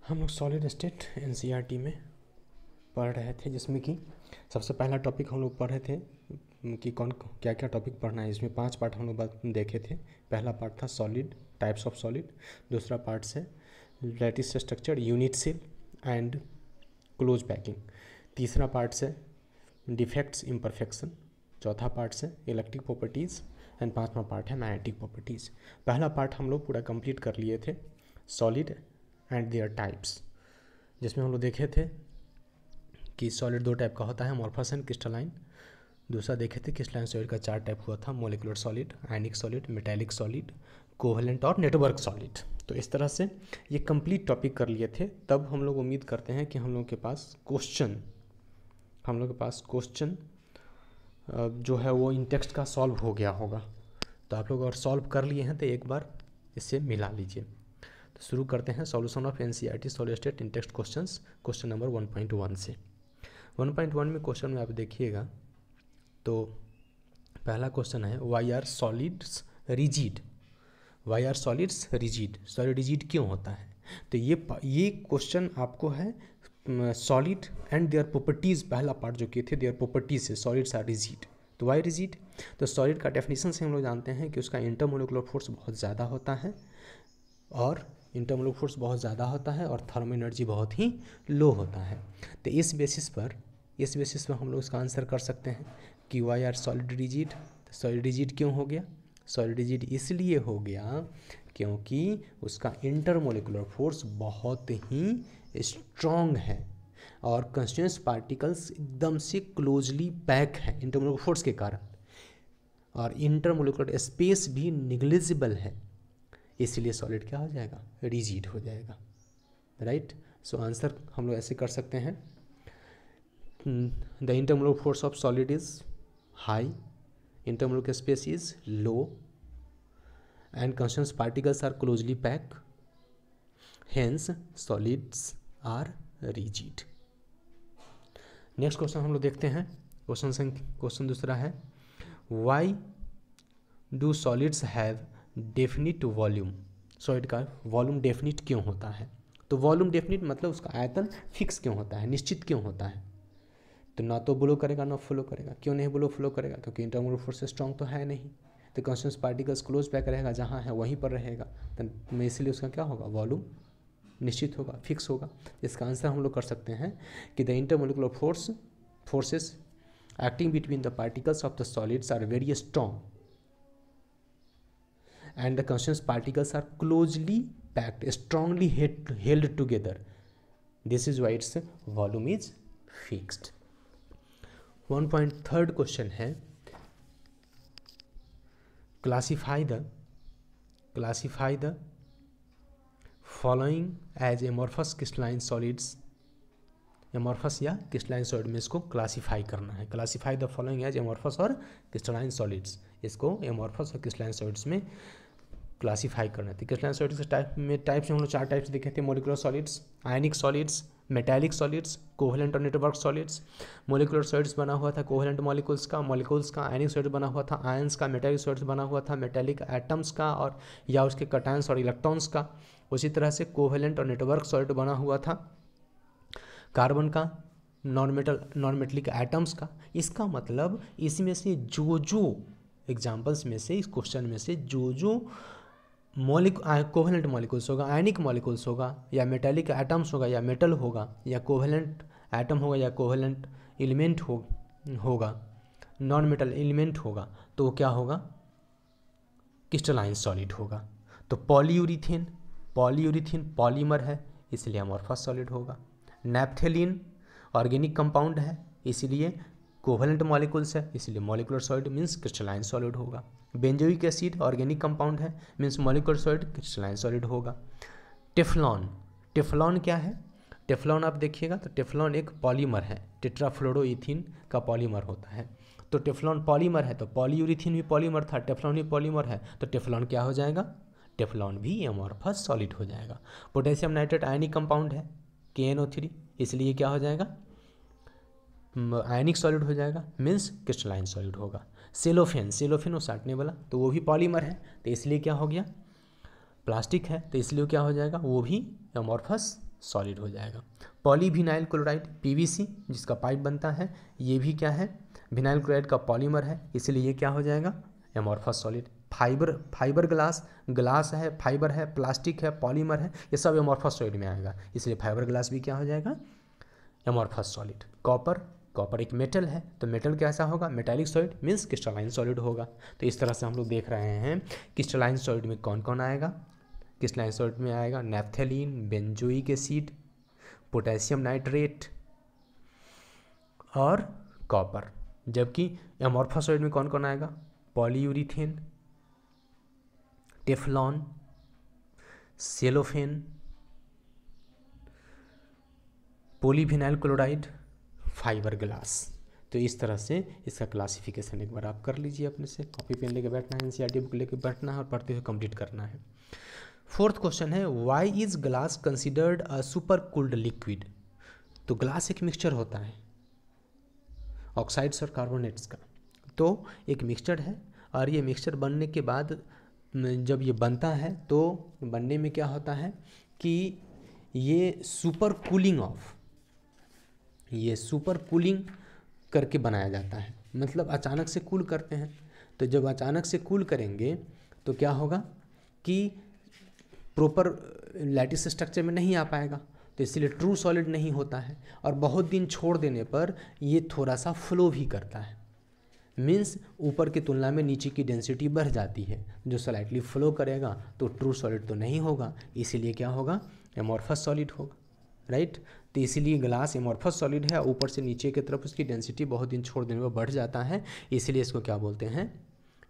हम लोग solid state NCERT में पढ़ रहे थे, जिसमें कि सबसे पहला टॉपिक हम लोग पढ़ रहे थे कि कौन क्या क्या टॉपिक पढ़ना है। इसमें 5 पार्ट हम लोग देखे थे। पहला पार्ट था सॉलिड, टाइप्स ऑफ सॉलिड। दूसरा पार्ट से lattice structure, unit cell and close packing. तीसरा पार्ट से डिफेक्ट्स इम्परफेक्शन। चौथा पार्ट से इलेक्ट्रिक प्रॉपर्टीज़ एंड पांचवा पार्ट है मैग्नेटिक प्रॉपर्टीज़। पहला पार्ट हम लोग पूरा कंप्लीट कर लिए थे, सॉलिड एंड देयर टाइप्स, जिसमें हम लोग देखे थे कि सॉलिड 2 टाइप का होता है, अमॉर्फस एंड क्रिस्टलाइन। दूसरा देखे थे क्रिस्टलाइन सॉलिड का 4 टाइप हुआ था, मोलिकुलर सॉलिड, आयनिक सॉलिड, मेटालिक सॉलिड, कोवेलेंट और नेटवर्क सॉलिड। तो इस तरह से ये कंप्लीट टॉपिक कर लिए थे। तब हम लोग उम्मीद करते हैं कि हम लोग के पास क्वेश्चन जो है वो इन टेक्स्ट का सॉल्व हो गया होगा। तो आप लोग अगर सॉल्व कर लिए हैं तो एक बार इससे मिला लीजिए। तो शुरू करते हैं solution of NCERT solid state in text questions, question number 1.1 से। 1.1 में क्वेश्चन में आप देखिएगा तो पहला क्वेश्चन है why are solids rigid. Why are solids rigid, solid rigid क्यों होता है। तो ये क्वेश्चन आपको है सॉलिड एंड देयर प्रॉपर्टीज़, पहला पार्ट जो किए थे देयर प्रॉपर्टीज से सॉलिड्स आर रिजिड। तो वाई रिजिड, तो सॉलिड का डेफिनेशन से हम लोग जानते हैं कि उसका इंटरमोलिकुलर फोर्स बहुत ज़्यादा होता है और इंटरमोलिकुलर फोर्स बहुत ज़्यादा होता है और थर्मल एनर्जी बहुत ही लो होता है। तो इस बेसिस पर हम लोग इसका आंसर कर सकते हैं कि why are solid rigid. Solid rigid क्यों हो गया। सॉलिड रिजिड इसलिए हो गया क्योंकि उसका इंटरमोलिकुलर फोर्स बहुत ही स्ट्रॉन्ग है और कंस्टिट्यूएंट्स पार्टिकल्स एकदम से क्लोजली पैक है इंटरमोलिकुलर फोर्स के कारण, और इंटरमोलिकुलर स्पेस भी निग्लिजिबल है। इसलिए सॉलिड क्या हो जाएगा, रिजिड हो जाएगा। राइट। सो आंसर हम लोग ऐसे कर सकते हैं, the intermolecular force of solid is high, intermolecular space is low and constituent particles are closely packed, hence solids are rigid. Next question हम लोग देखते हैं। क्वेश्चन दूसरा है why do solids have definite volume। Solid का volume definite क्यों होता है। तो वॉल्यूम डेफिनिट मतलब उसका आयतन फिक्स क्यों होता है, निश्चित क्यों होता है। तो ना तो ब्लो करेगा ना फ्लो करेगा। क्यों नहीं ब्लो फ्लो करेगा, क्योंकि इंटरमोलिकुलर फोर्स स्ट्रॉन्ग तो है नहीं। तो कंस्टिट्यूएंट्स पार्टिकल्स क्लोज पैक रहेगा, जहाँ है वहीं पर रहेगा, तो इसलिए उसका क्या होगा, वॉल्यूम निश्चित होगा, फिक्स होगा। इसका आंसर हम लोग कर सकते हैं कि the intermolecular forces acting between the particles of the solids are very strong and the constituents particles are closely packed, strongly held together. This is why its volume is fixed. 1.3 question है classify the following as amorphous crystalline solids। amorphous या crystalline solid में इसको classify करना है। classify the following as amorphous और crystalline solids, इसको amorphous और crystalline solids में क्लासीफाई करना है। क्रिस्टलाइन सॉलिड्स के टाइप्स हम लोग 4 टाइप्स देखे थे, मोलिकुलर सॉलिड्स, आयनिक सॉलिड्स, मेटालिक सॉलिड्स, कोवेलेंट और नेटवर्क सॉलिड्स। मोलिकुलर सॉलिड्स बना हुआ था कोवेलेंट मॉलिक्यूल्स का, आयनिक सॉलिड बना हुआ था आयंस का, मेटालिक सॉलिड्स बना हुआ था मेटालिक एटम्स का और या उसके कटायंस और इलेक्ट्रॉन्स का। उसी तरह से कोवेलेंट और नेटवर्क सॉलिड बना हुआ था कार्बन का, नॉन मेटलिक एटम्स का। इसका मतलब इसमें से जो एग्जाम्पल्स में से, इस क्वेश्चन में से जो कोवेलेंट मॉलिक्यूल्स होगा, आयनिक मॉलिक्यूल्स होगा, या मेटालिक एटम्स होगा या मेटल होगा, या कोवेलेंट एटम होगा या कोवेलेंट एलिमेंट होगा, नॉन मेटल एलिमेंट होगा, तो वो क्या होगा, क्रिस्टलाइन सॉलिड होगा। तो पॉलीयूरिथेन पॉलीमर है इसलिए अमॉर्फस सॉलिड होगा। नैप्थेलीन ऑर्गेनिक कंपाउंड है इसलिए कोवेलेंट मॉलिक्यूल्स है, इसलिए molecular solid means crystalline solid होगा। बेंजोइक एसिड ऑर्गेनिक कंपाउंड है means molecular solid, crystalline solid होगा। टेफ्लॉन क्या है, टेफ्लॉन आप देखिएगा तो टेफ्लॉन एक पॉलीमर है, टेट्राफ्लोरोइथीन का पॉलीमर होता है। तो टेफ्लॉन पॉलीमर है तो पॉलीयूरिथीन भी पॉलीमर था, टेफ्लॉन भी पॉलीमर है, तो टेफ्लॉन क्या हो जाएगा, टेफ्लॉन भी अमॉर्फस सॉलिड हो जाएगा। पोटेशियम नाइट्रेट आयनिक कंपाउंड है KNO3, इसलिए क्या हो जाएगा, आयनिक सॉलिड हो जाएगा मीन्स क्रिस्टलाइन सॉलिड होगा। सेलोफेन वो साटने वाला, तो वो भी पॉलीमर है तो इसलिए क्या हो गया, प्लास्टिक है तो इसलिए क्या हो जाएगा, वो भी अमॉर्फस सॉलिड हो जाएगा। पॉलीविनाइल क्लोराइड पीवीसी जिसका पाइप बनता है, ये भी क्या है, विनाइल क्लोराइड का पॉलीमर है, इसलिए ये क्या हो जाएगा, एमॉर्फस सॉलिड। फाइबर ग्लास है, फाइबर है, प्लास्टिक है, पॉलीमर है, ये सब एमॉर्फस सॉलिड में आएगा, इसलिए फाइबर ग्लास भी क्या हो जाएगा, एमॉर्फस सॉलिड। कॉपर एक मेटल है, तो मेटल कैसा होगा, metallic solid means crystalline solid होगा। तो इस तरह से हम लोग देख रहे हैं क्रिस्टलाइन सॉलिड में कौन कौन आएगा। क्रिस्टलाइन सॉलिड में आएगा naphthalene, benzoic acid, potassium nitrate और कॉपर। जबकि एमॉर्फस सॉलिड में कौन कौन आएगा, polyurethane, Teflon, cellophane, polyvinyl chloride, fibre glass. तो इस तरह से इसका क्लासिफिकेशन एक बार आप कर लीजिए, अपने से कॉपी पेन लेके बैठना है, एनसीईआरटी बुक लेके बैठना है और पढ़ते हुए कंप्लीट करना है। फोर्थ क्वेश्चन है, why is glass considered a super cooled liquid. तो ग्लास एक मिक्सचर होता है ऑक्साइड्स और कार्बोनेट्स का, तो एक मिक्सचर है और ये मिक्सचर बनने के बाद जब ये बनता है तो बनने में क्या होता है कि ये सुपर कूलिंग करके बनाया जाता है, मतलब अचानक से कूल करते हैं। तो जब अचानक से कूल करेंगे तो क्या होगा कि प्रॉपर लैटिस स्ट्रक्चर में नहीं आ पाएगा, तो इसलिए ट्रू सॉलिड नहीं होता है और बहुत दिन छोड़ देने पर ये थोड़ा सा फ्लो भी करता है, मीन्स ऊपर की तुलना में नीचे की डेंसिटी बढ़ जाती है, जो स्लाइटली फ्लो करेगा तो ट्रू सॉलिड तो नहीं होगा, इसीलिए क्या होगा, एमॉर्फस सॉलिड होगा, राइट। तो इसीलिए ग्लास एमॉर्फस सॉलिड है, ऊपर से नीचे की तरफ उसकी डेंसिटी बहुत दिन छोड़ देने पर बढ़ जाता है, इसलिए इसको क्या बोलते हैं,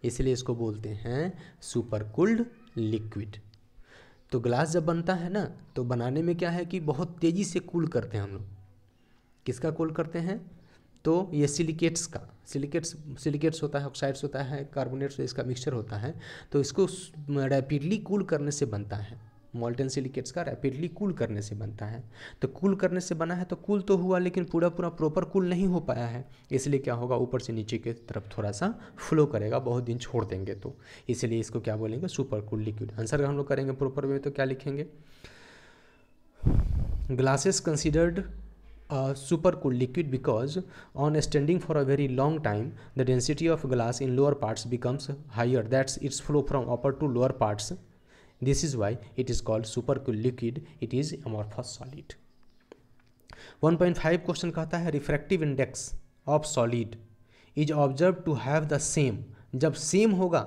इसलिए इसको बोलते हैं सुपर कूल्ड लिक्विड। तो ग्लास जब बनता है ना, तो बनाने में क्या है कि बहुत तेज़ी से कूल करते हैं हम लोग। किसका कूल करते हैं, तो ये सिलिकेट्स होता है, ऑक्साइड्स होता है, कार्बोनेट्स, इसका मिक्सचर होता है, तो इसको रैपिडली कूल करने से बनता है। मॉल्टन सिलिकेट्स का रैपिडली कूल करने से बनता है। तो कूल करने से बना है तो कूल तो हुआ, लेकिन पूरा प्रॉपर कूल नहीं हो पाया है, इसलिए क्या होगा, ऊपर से नीचे की तरफ थोड़ा सा फ्लो करेगा, बहुत दिन छोड़ देंगे तो इसलिए इसको क्या बोलेंगे, सुपर कूल लिक्विड। आंसर हम लोग करेंगे प्रॉपर वे तो क्या लिखेंगे, glasses considered super cool liquid because on standing for a very long time the density of glass in lower parts becomes higher, that's its flow from upper to lower parts, this is why it is called super cool liquid, it is amorphous solid। 1.5 question कहता है refractive index of solid is observe to have the same, जब same होगा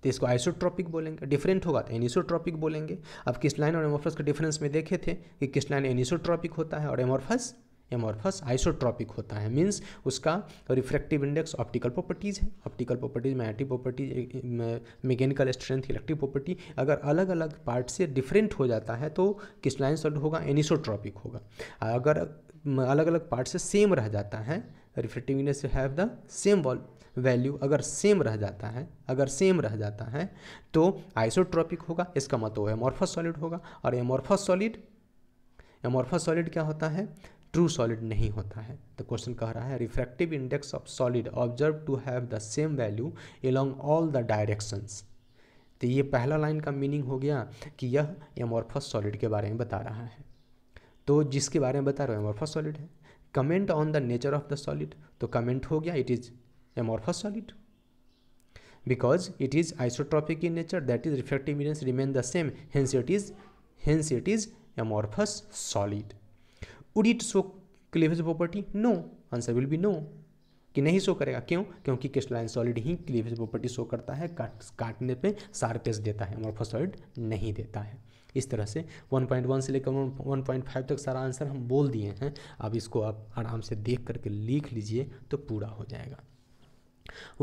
तो इसको isotropic बोलेंगे, different होगा तो anisotropic बोलेंगे। अब क्रिस्टलाइन और एमॉर्फस के डिफरेंस में देखे थे कि क्रिस्टलाइन एनिसोट्रॉपिक होता है और एमॉर्फस आइसोट्रॉपिक होता है, मीन्स उसका रिफ्रैक्टिव इंडेक्स ऑप्टिकल प्रॉपर्टीज़ है, optical properties, magnetic properties, mechanical strength, electric property, अगर अलग अलग पार्ट से डिफरेंट हो जाता है तो क्रिस्टलाइन सॉलिड होगा, एनिसोट्रॉपिक होगा। अगर अलग अलग पार्ट से सेम रह जाता है, refractive index have the same value, अगर सेम रह जाता है तो आइसोट्रॉपिक होगा, इसका मतलब एमॉर्फस सॉलिड होगा। और एमॉर्फस सॉलिड क्या होता है, ट्रू सॉलिड नहीं होता है। तो क्वेश्चन कह रहा है refractive index of solid observe to have the same value along all the directions. तो ये पहला लाइन का मीनिंग हो गया कि यह एमॉर्फस सॉलिड के बारे में बता रहा है, तो जिसके बारे में बता रहा है एमॉर्फस सॉलिड है। Comment on the nature of the solid, तो कमेंट हो गया it is amorphous solid because it is isotropic in nature, that is refractive index remain the same, hence it is amorphous solid. Would it show cleavage property? No, answer will be no, कि नहीं show करेगा। क्यों? क्योंकि crystalline solid ही cleavage property show करता है, काटने पे शार्पनेस देता है, एमॉर्फस सॉलिड नहीं देता है। इस तरह से 1.1 से लेकर 1.5 तक सारा आंसर हम बोल दिए हैं। अब इसको आप आराम से देख करके लिख लीजिए तो पूरा हो जाएगा।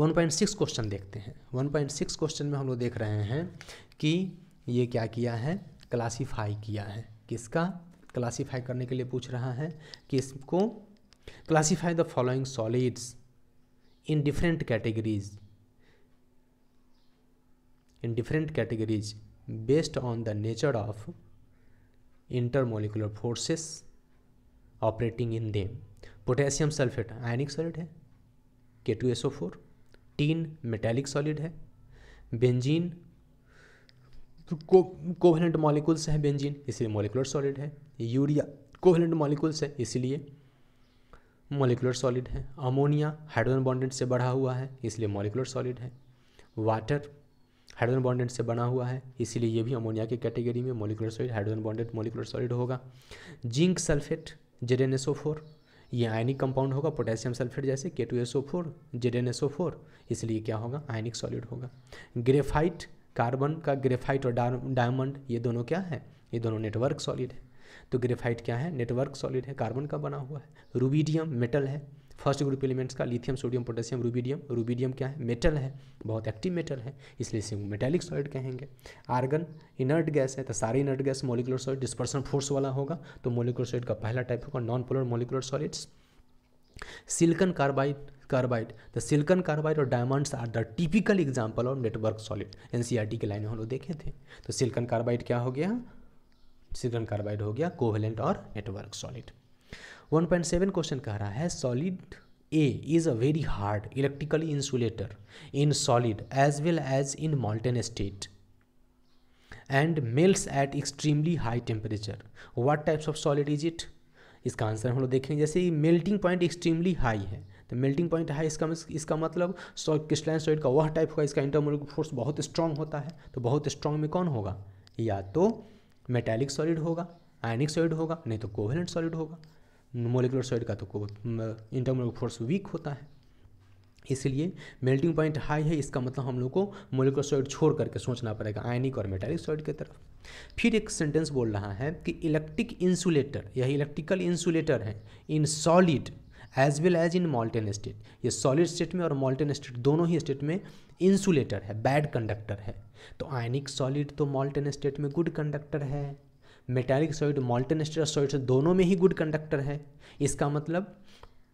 1.6 क्वेश्चन देखते हैं। 1.6 क्वेश्चन में हम लोग देख रहे हैं कि ये क्या किया है, क्लासीफाई किया है। किसका क्लासीफाई करने के लिए पूछ रहा है कि इसको classify the following solids in different categories based on the nature of intermolecular forces operating in them. Potassium sulphate ionic solid है, K2SO4। टीन मेटेलिक सॉलिड है, बेंजीन तो कोवेलेंट मॉलिक्यूल्स है बेंजीन, इसलिए मॉलिक्यूलर सॉलिड है। Urea covalent molecules है, इसलिए molecular solid है। Ammonia hydrogen bonded से बढ़ा हुआ है, इसलिए मॉलिक्यूलर सॉलिड है। वाटर हाइड्रोजन बॉन्डेड से बना हुआ है, इसीलिए ये भी अमोनिया की कैटेगरी में molecular solid, hydrogen bonded molecular solid होगा। जिंक सल्फेट ZnSO4, ये आयनिक कंपाउंड होगा, पोटेशियम सल्फेट जैसे K2SO4 ZnSO4, इसलिए क्या होगा, आयनिक सॉलिड होगा। ग्रेफाइट, कार्बन का ग्रेफाइट और डायमंड, ये दोनों क्या है, ये दोनों नेटवर्क सॉलिड है। तो ग्रेफाइट क्या है, नेटवर्क सॉलिड है, कार्बन का बना हुआ है। रुबिडियम मेटल है, फर्स्ट ग्रुप एलिमेंट्स का lithium sodium potassium rubidium, rubidium क्या है, मेटल है, बहुत एक्टिव मेटल है, इसलिए इसे मेटालिक सॉलिड कहेंगे। आर्गन इनर्ट गैस है, तो सारे inert gas molecular solid dispersion force वाला होगा, तो मॉलिक्यूलर सॉलिड का पहला टाइप होगा non polar molecular solids. Silicon carbide the silicon carbide और diamonds are the typical example of network solid, NCERT के लाइन में हम लोग देखे थे। तो सिलिकॉन कार्बाइड क्या हो गया, सिलिकॉन कार्बाइड हो गया कोवेलेंट और नेटवर्क सॉलिड। 1.7 क्वेश्चन कह रहा है solid A is a very hard electrically insulator in solid as well as in molten state and melts at extremely high temperature. What types of solid is it? इसका answer हम लोग देखेंगे। जैसे melting point extremely high है, तो melting point high इसका मतलब crystalline solid का वह टाइप होगा, इसका इंटरमोलिकुलर फोर्स बहुत स्ट्रांग होता है। तो बहुत स्ट्रांग में कौन होगा, या तो मेटालिक सॉलिड होगा, आयनिक सॉलिड होगा, नहीं तो कोवेलेंट सॉलिड होगा। मोलिकुलर सॉलिड का तो इंटरमोलिकुलर फोर्स वीक होता है, इसलिए मेल्टिंग पॉइंट हाई है, इसका मतलब हम लोग को मोलिकुलर सॉलिड छोड़ करके सोचना पड़ेगा आयनिक और मेटालिक सॉलिड की तरफ। फिर एक सेंटेंस बोल रहा है कि इलेक्ट्रिक इंसुलेटर, यह इलेक्ट्रिकल इंसुलेटर है in solid as well as in molten state, ये सॉलिड स्टेट में और मॉल्टेन स्टेट दोनों ही स्टेट में इंसुलेटर है, बैड कंडक्टर है। तो आयनिक सॉलिड तो मॉल्टेन स्टेट में गुड कंडक्टर है, metallic solid molten state solid से दोनों में ही गुड कंडक्टर है। इसका मतलब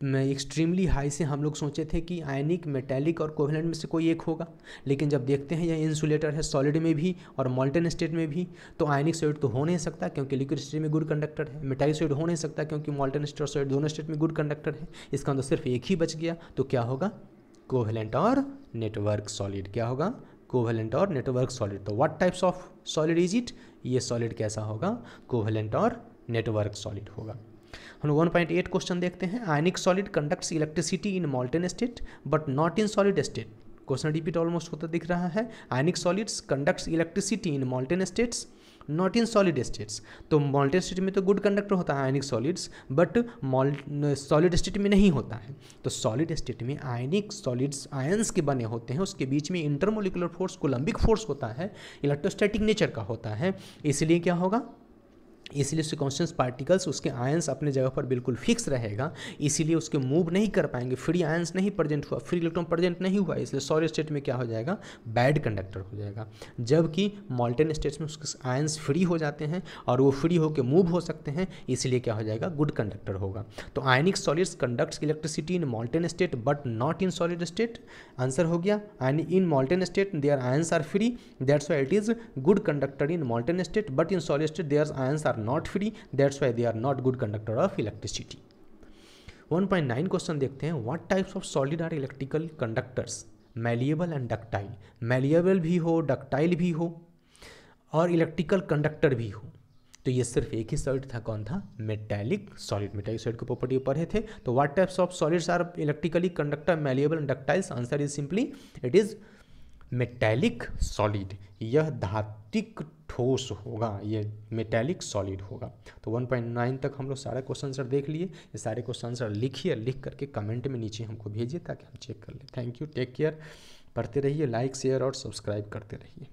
एक्सट्रीमली हाई से हम लोग सोचे थे कि आयनिक मेटालिक और कोवेलेंट में से कोई एक होगा, लेकिन जब देखते हैं यह इंसुलेटर है सॉलिड में भी और मॉल्टेन स्टेट में भी, तो आयनिक सॉलिड तो हो नहीं सकता क्योंकि लिक्विड स्टेट में गुड कंडक्टर है, मेटालिक सॉलिड हो नहीं सकता क्योंकि मॉल्टेन स्टेट और सॉलिड दोनों स्टेट में गुड कंडक्टर है। इसका मतलब सिर्फ एक ही बच गया, तो क्या होगा, कोवेलेंट और नेटवर्क सॉलिड। क्या होगा, कोवेलेंट और नेटवर्क सॉलिड। तो what types of solid is it, ये सॉलिड कैसा होगा, कोवेलेंट और नेटवर्क सॉलिड होगा। हम लोग 1.8 क्वेश्चन देखते हैं। आयनिक solid conducts electricity in molten state but not in solid state. Question repeat almost होता दिख रहा है। आयनिक solids conducts electricity in molten states not in solid states. तो मॉल्टेन स्टेट में तो गुड कंडक्टर होता है आयनिक सॉलिड्स, बट सॉलिड स्टेट में नहीं होता है। तो सॉलिड स्टेट में आयनिक सॉलिड्स आयंस के बने होते हैं, उसके बीच में इंटरमोलिकुलर फोर्स कोलम्बिक फोर्स होता है, इलेक्ट्रोस्टैटिक नेचर का होता है, इसलिए क्या होगा, इसलिए उसके कॉन्स्टेंट पार्टिकल्स, उसके आयंस अपने जगह पर बिल्कुल फिक्स रहेगा, इसीलिए उसके मूव नहीं कर पाएंगे, फ्री आयंस नहीं प्रेजेंट हुआ, फ्री इलेक्ट्रॉन प्रेजेंट नहीं हुआ, इसलिए सॉलिड स्टेट में क्या हो जाएगा, बैड कंडक्टर हो जाएगा। जबकि मॉल्टेन स्टेट्स में उसके आयंस फ्री हो जाते हैं और वो फ्री होकर मूव हो सकते हैं, इसलिए क्या हो जाएगा, गुड कंडक्टर होगा। तो ionic solids conducts electricity in molten state but not in solid state. Answer हो गया, in molten state there ions are free, that's why it is good conductor in molten state, but in solid state there ions are not free, that's why they are not good conductor of electricity. 1.9 question देखते हैं। What types of solid are electrical conductors? Malleable and ductile. Malleable भी हो, ductile भी हो और electrical conductor भी हो। तो ये सिर्फ एक ही सॉलिड था, कौन था, मेटालिक सॉलिड। मेटालिक सॉलिड की प्रॉपर्टी पढ़े थे। तो what types of solids are electrically conductor, malleable and ductiles? Answer is simply it is metallic solid. यह धात्विक ठोस होगा, ये मेटालिक सॉलिड होगा। तो 1.9 तक हम लोग सारे क्वेश्चन आंसर देख लिए। ये सारे क्वेश्चन आंसर लिखिए, लिख करके कमेंट में नीचे हमको भेजिए ताकि हम चेक कर लें। थैंक यू, टेक केयर, पढ़ते रहिए, लाइक शेयर और सब्सक्राइब करते रहिए।